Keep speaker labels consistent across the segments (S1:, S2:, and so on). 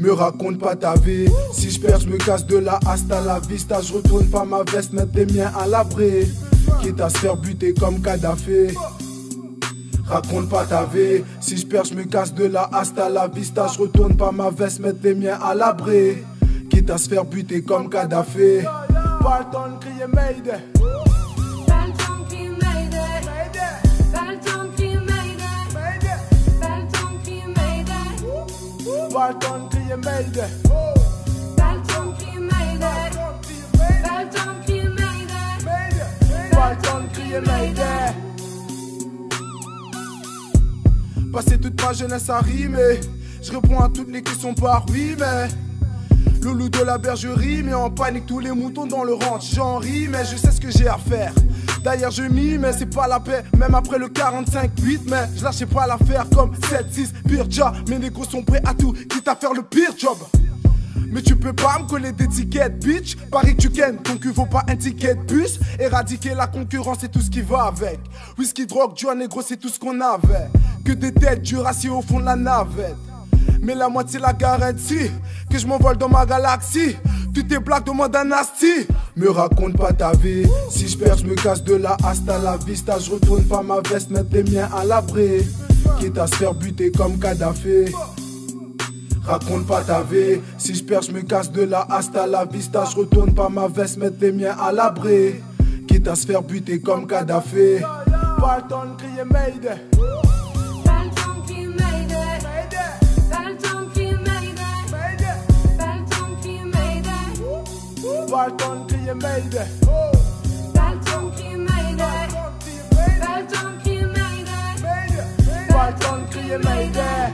S1: Me raconte pas ta vie. Si je perds, je me casse de la hasta la vista. Je retourne pas ma veste, mettre les miens à l'abri. Quitte à se faire buter comme Kadhafi. Raconte pas ta vie. Si je perds, je me casse de la hasta la vista. Je retourne pas ma veste, mettre les miens à l'abri. Quitte à se faire buter comme Kadhafi. Pas le temps de crier Mayday.
S2: Pas le temps de crier Mayday. Pas le temps de crier Mayday. Pas le temps de crier Mayday.
S1: Pas le temps de crier Mayday.
S2: Pas le temps de crier Mayday. Pas le temps de crier Mayday.
S1: Pas le temps de crier Mayday. Passer toute ma jeunesse à rimer. Je réponds à toutes les questions par oui mais le loup de la bergerie met en panique tous les moutons dans le ranch. J'en ris mais je sais ce que j'ai à faire. D'ailleurs je m'y mais c'est pas la paix. Même après le 45-8 mais je lâchais pas l'affaire comme 7-6 pire job. Mes négros sont prêts à tout, quitte à faire le pire job. Mais tu peux pas me coller d'étiquette bitch. Paris que tu kennes, ton cul vaut pas un ticket de bus. Éradiquer la concurrence et tout ce qui va avec. Whisky, drogue, joie, négro c'est tout ce qu'on avait. Que des têtes dures assis au fond de la navette. Mais la moitié la garantie que je m'envole dans ma galaxie. Tu tes blagues demande un asti. Me raconte pas ta vie. Si je perds je me casse de la hasta la vista. Je retourne pas ma veste, mettre les miens à l'abri. Quitte à se faire buter comme Kadhafi. Raconte pas ta vie. Si je perds je me casse de la hasta la vista. Je retourne pas ma veste, mettre les miens à l'abri. Quitte à se faire buter comme Kadhafi. Pas le temps de crier Mayday.
S2: Pas le temps de crier Mayday. Pas le temps de crier Mayday. Pas le temps de crier Mayday.
S1: Pas le temps de crier Mayday.
S2: Pas le temps de crier Mayday. Pas le temps de crier Mayday.
S1: Pas le temps de crier Mayday.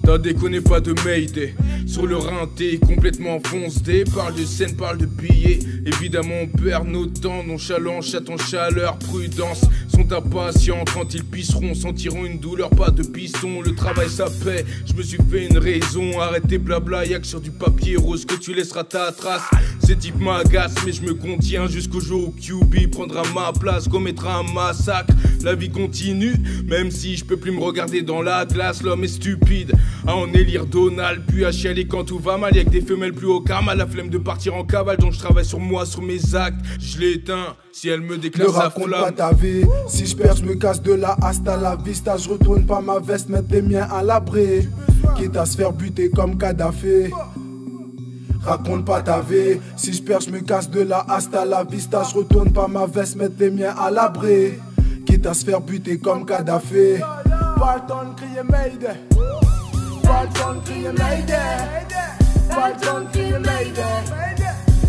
S3: T'as déconné pas de Mayday. Sur le rein t'es complètement foncé. Parle de scène, parle de billets. Évidemment on perd nos temps. Nonchalant, chaton, chaleur, prudence. Sont impatients quand ils pisseront. Sentiront une douleur, pas de piston. Le travail ça paie, je me suis fait une raison. Arrête tes blabla, y'a que sur du papier rose que tu laisseras ta trace. Ces types m'agacent mais je me contiens jusqu'au jour où QB prendra ma place, commettra un massacre. La vie continue, même si je peux plus me regarder dans la glace. L'homme est stupide à en élire Donald, puis à chialer quand tout va mal. Y'a que des femelles plus haut karma, la flemme de partir en cavale. Donc je travaille sur moi, sur mes actes. Je l'éteins si elle me déclare sa
S1: raconte
S3: flamme.
S1: pas ta vie. Si je perds je me casse de la hasta la vista. Je retourne pas ma veste, mettre les miens à l'abri. Quitte à se faire buter comme Kadhafi. Raconte pas ta vie. Si je perds je me casse de la hasta la vista. Je retourne pas ma veste, mettre les miens à l'abri. Quitte à se faire buter comme Kadhafi. Pas le temps de crier Mayday. Pas le temps de crier Mayday. Pas le temps de crier Mayday.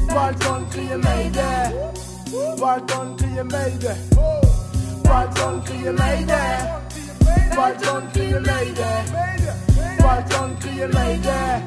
S1: Pas le temps de crier Mayday. Pas le temps de crier Mayday. Pas le temps de crier Mayday. Pas le temps de crier Mayday. Pas le temps de crier Mayday.